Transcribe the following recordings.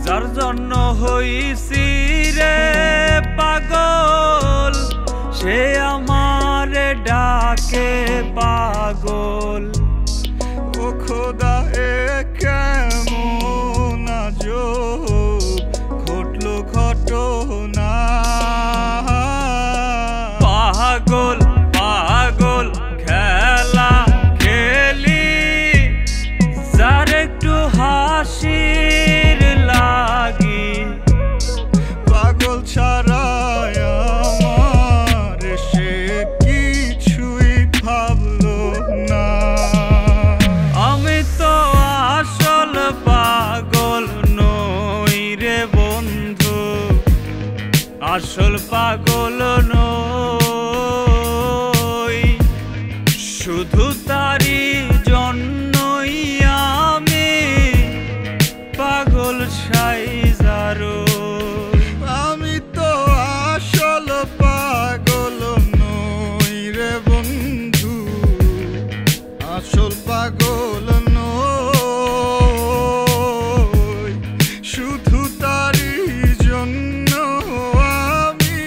যার জন্য হইছি রে পাগল, সে আমারে ডাকে পাগল। ও খোদা এ কেমন আজব ঘটলো ঘটনা। পাগল পাগল খেলা খেলি, যার একটু হাসির লাগি। পাগল ছাড়ায় আমার সে কিছুই ভাবলো না। আমি তো আসল পাগল নই রে বন্ধু, আসল পাগল নই। শুধু তারি জন্যই আমি পাগল সাইজারো। আমি তো আসল পাগল নই রে বন্ধু, আসল পাগল নই। শুধু তারি জন্য আমি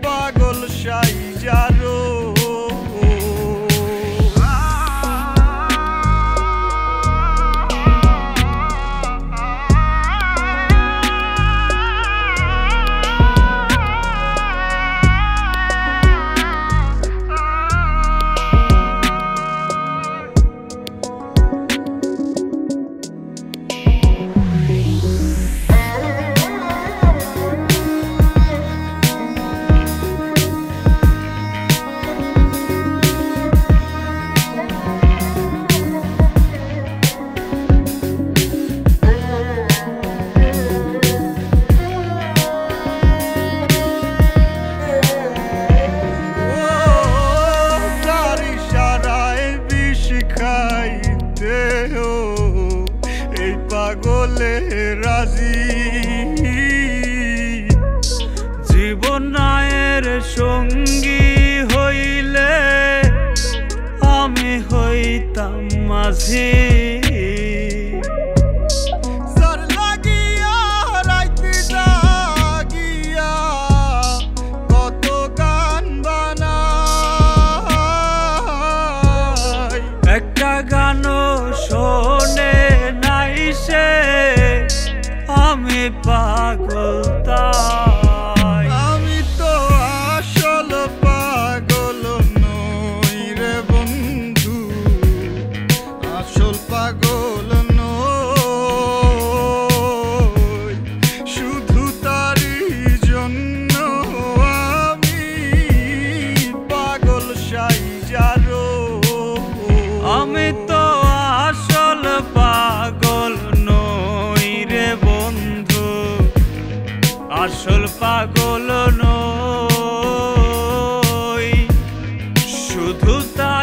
পাগল সাইজারো। এই পাগলে রাজি, জীবনের সঙ্গী হইলে আমি হইতাম মাঝি। যার লাগিয়া রাইতে জাগিয়া কত গান বানাই, একটা গানও শোনে নাই সে, আমি পাগল তাই। আমি তো আসল পাগল নই রে বন্ধু, আসল পাগল নই। শুধু তারি জন্য আমি পাগল সাইজারো। আমি তো আসল পাগল নই রে বন্ধু, আসল পাগল নই। শুধু তা